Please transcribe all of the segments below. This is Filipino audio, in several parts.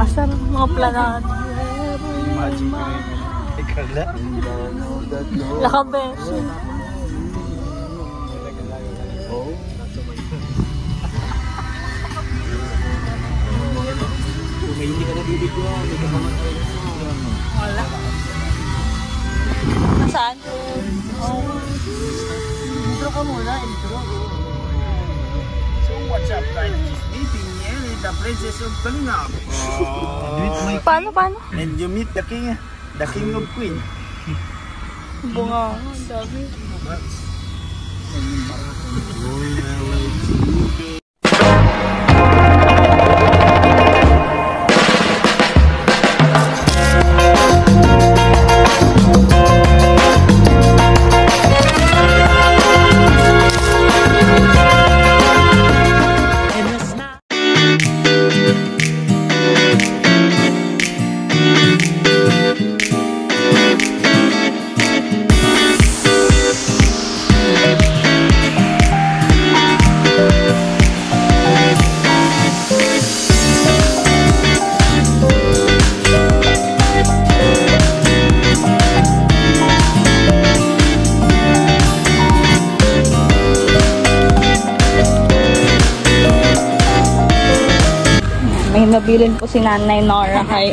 Asar mga planat. Imagine ko na yun. Carla. Lakabes. Kung hindi ka nabibigyo, may kapaman tayo na Wala. Nasaan? Intro ka muna, intro. So what's up guys? This meeting here is the princess of Kalingap. Paano? And you meet the king of queen. Bunga. Ang dami. May nabilin po si Nanay Nora kay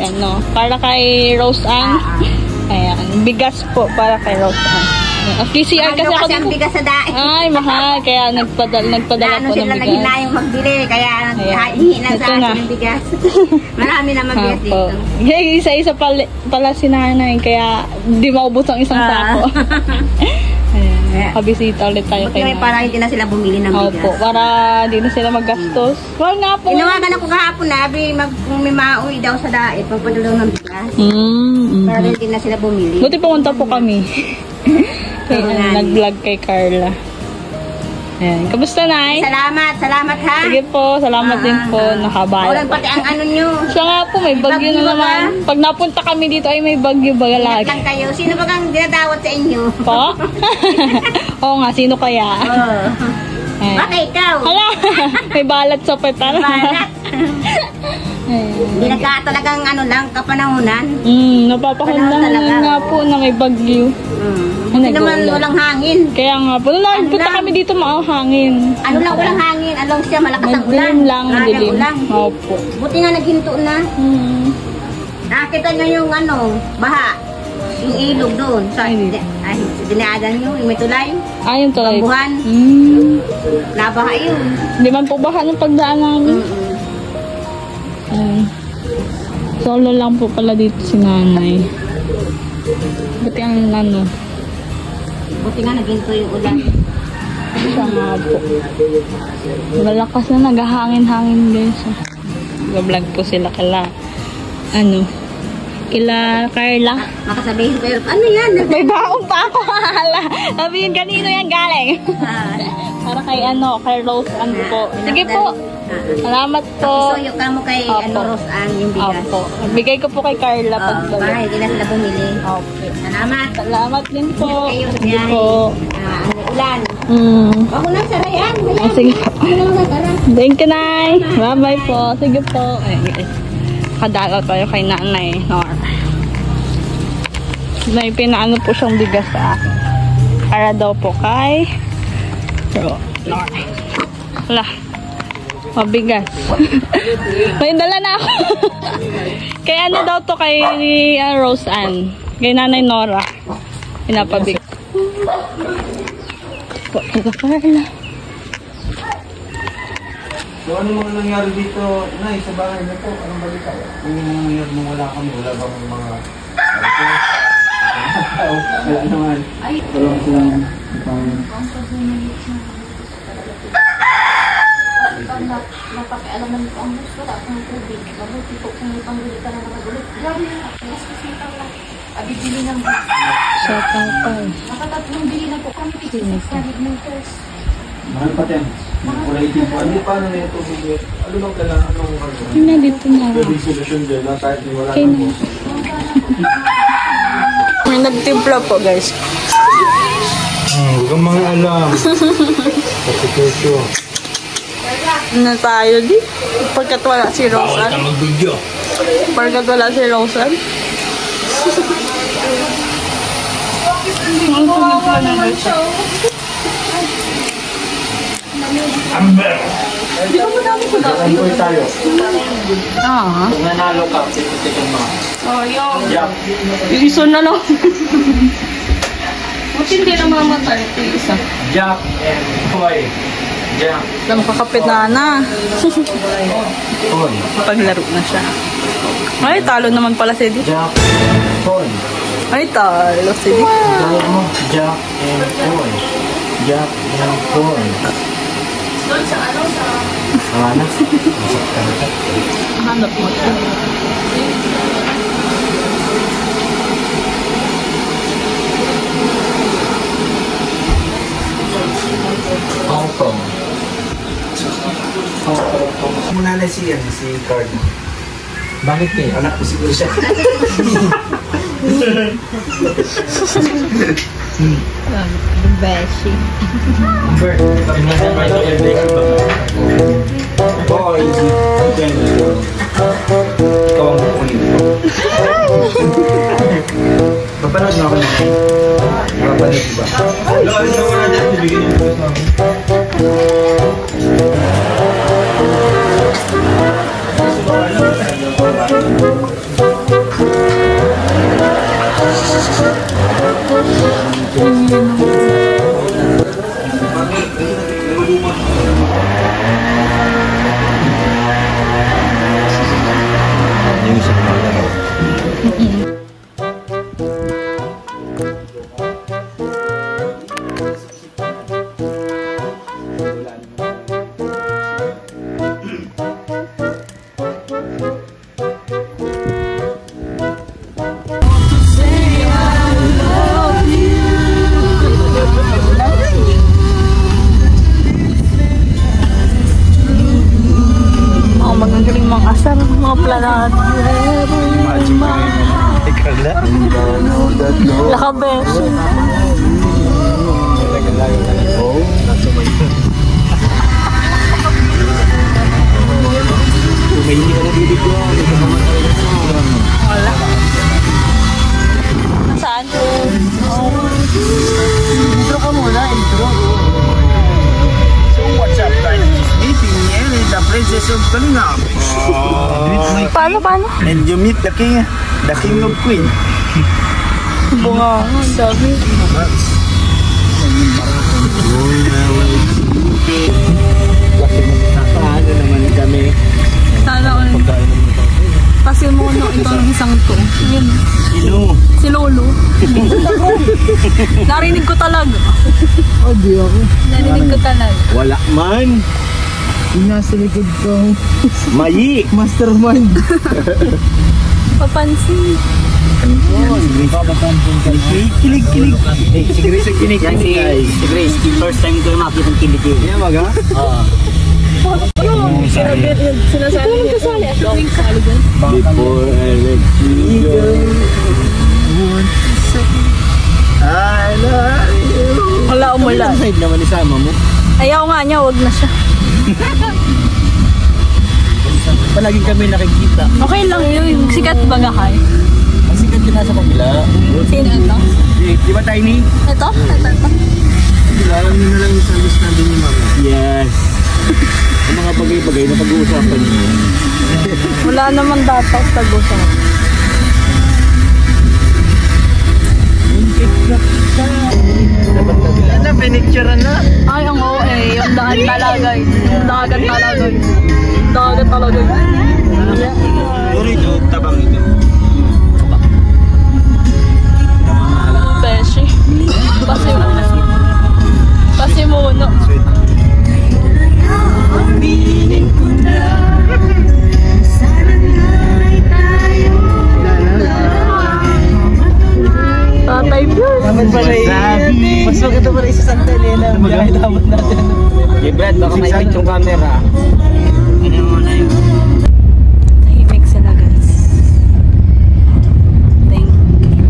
para kay Rose Ann. Ayan, bigas po para kay Rose Ann. PCR kasi ako ang bigas sa dai. Ay, mahal. Kaya nagpadala po ng sila bigas. naghinayong magbili. Kaya hihingi na sa akin ng bigas. Marami na mabigas dito. Isa-isa pala si Nanay. Kaya di maubos ang isang sako. Ayan, kabisita ulit tayo kay Nanay. Para hindi na sila bumili ng bigas. Opo, para hindi na sila maggastos. Well nga po. Inawagan ako kahapon na, kung may mauwi daw sa dai, pagpadulong ng bigas. Para hindi na sila bumili. Buti pumunta po kami. Nag-vlog kay Carla. Ayan. Kamusta, Nay? Salamat ha. Sige po, salamat din po. Nakabala. Ulan pati ang ano nyo. Siya nga po, may bagyo na naman. Pag napunta kami dito ay may bagyo ba lagi. Lang kayo. Sino ba kang dinadawat sa inyo? Po? Oo nga, sino kaya? Baka ikaw. Hala, may balat sa petal. Balat. Hindi talagang kapanahunan. Napapahundan nga po na may bagyo. Hindi naman walang hangin. Kaya nga po, punta kami dito hangin. Walang hangin. Along siya, malakas ang ulan. Dilim lang. Opo. Buti nga naghinto na. Nakakita nyo yung baha. Yung ilog doon. Dinaadan nyo, yung may tulay. Yung tulay. Pambuhan. Nabaha yun. Hindi man po baha ng pagdaan namin. Solo lang po pala dito si Nanay. Buti ang Buti nga naghinto yung ulan. Siya nga po. Malakas na naghahangin-hangin guys. Nag-vlog po sila kila Carla. Makasabihin ko yun, ano yan? May baong pa ako. Sabihin kanino yan galing. Para kay kay Rose Ann po. Sige po. Salamat po. Isuyo ka mo kay Rose Ann yung bigas. Opo. Bigay ko po kay Carla pag para hindi na sila bumili. Okay. Salamat din po. Sige po. Ulan. Ako na sarayan. Sige po. Thank you, Nay. Bye-bye po. Sige po. Kadalaw tayo kay Nanay Nora. May pinaano po siyang bigas sa akin. Para daw po kay Nora. Wala. Mabigas. May dala na ako. Kay daw to kay Rose Ann. Kay Nanay Nora. Pinapabigas. Po, Carla. So ano mga nangyari dito, Nay, sa bahay na po? Anong balita? Kung nangyari nung wala kami, wala bang mga wala naman. Wala silang napakialaman ko ang gusto wala akong tubig. Mabuti po kung may pangulit ka na nakagulit. Grabe na. Mas kasitang lang. Abibili ng Sa tatay. nakatatlong bili na po kami. Kahit ng first. mahal pa din. Wala itin po. Ano paano na ito? Ano bang kailangan ng Na dito na. pwedeng solusyon dyan na kahit wala Okay na na. po? May nagtimpla po guys. Huwag kang mga alam. Pagkakasyo. Na tayo di. Pagkat wala si Rose Ann. mag-video. Parang wala si Rosan. Amber! Amber tayo. Ah. Kung nanalo ka, titikon mo. Oh, Jack. yung isa na lang. Buti hindi na mamatay. Ito yung isa. Jack and Toy. Jack. Alam, kakapit na. Toy. Paglaro na siya. Ay, talo naman pala si Di. Jack. Toy. Ay, talo si Di. Tawag mo. Jack and Toy. Jack and Toy. Doon sa ano sa... Ano? Hanap mo ito. Hong Kong. Muna na si Card. Bakit eh? Anak ko siguro siya. Beshi. Boy, ikaw ang kukunin ko. Papanood na ako na. Papanood ba? Lalo na wala dyan. Ibigay niyo ito sa akin. Magagaling mga asar, mga planat. Lakabes. Wala. Saan? Intro ka muna, intro. So what's up guys? Meeting Ellie, the princess of Kalinga. Paano? And you meet the king of queen. Bunga. Ang dami. Paano naman kami? Sana all. Kasi mo no, itong isang to. Yun. Sino? Si Lolo. Narinig ko talaga. Oh, di ako. Narinig ko talaga. Wala man. Yung nasa likod ko. Mayi! Mastermind! Papansin. Kilig! Si Grace ang kinig. Si Grace, first time ko makita ng kilig. Yan maga? Oo. Sinasabi niya. Kasali. Kasali dyan. Before I let you go, I love you. Wala umulan. Side naman isama mo. Ayaw nga niya, wag na siya. Palaging kami nakikita. Okay lang yun. Sikat bagahay. Kasi ka nasa kabila. Sino ito? Di ba Tiny? Ito? Alam niyo na lang yung service natin ni Mama. Yes. Ang mga bagay-bagay na pag-uusapan niyo. Wala naman dapat tag-usap. Ano, pinicturean na? Ay, ang OA. Yung daan talaga. Yung dagat talaga. Dagat talaga. Puro ito, tabang ito. Beshi. Pasimuno. Tatay Pius. Mas maganda pa rin sa Santa Elena. Biyahe dapat natin. Okay, Brad, baka maipit yung camera. Tahimik sila, guys. Thank you.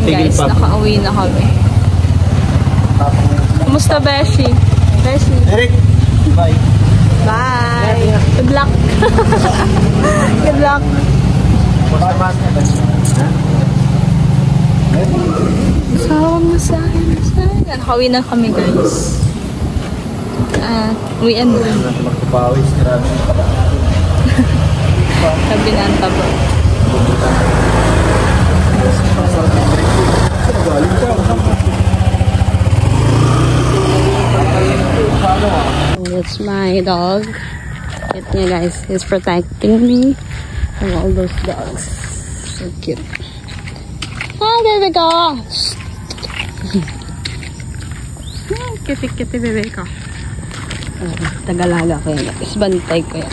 Natigil guys, pa. nakauwi na kami. Kumusta, Beshi? Beshi. Eric, bye. Bye. Good luck. Good luck. Sawa mo sa akin. Nakauwi na kami, guys. Uwian na. Magpapawis, grabe. Sabi na ang tabo. That's my dog. Cute niya, guys. He's protecting me from all those dogs. So cute. Hi, baby ko! Kitty, baby ko. Tagalaga ko yan, guys. Bantay ko yan.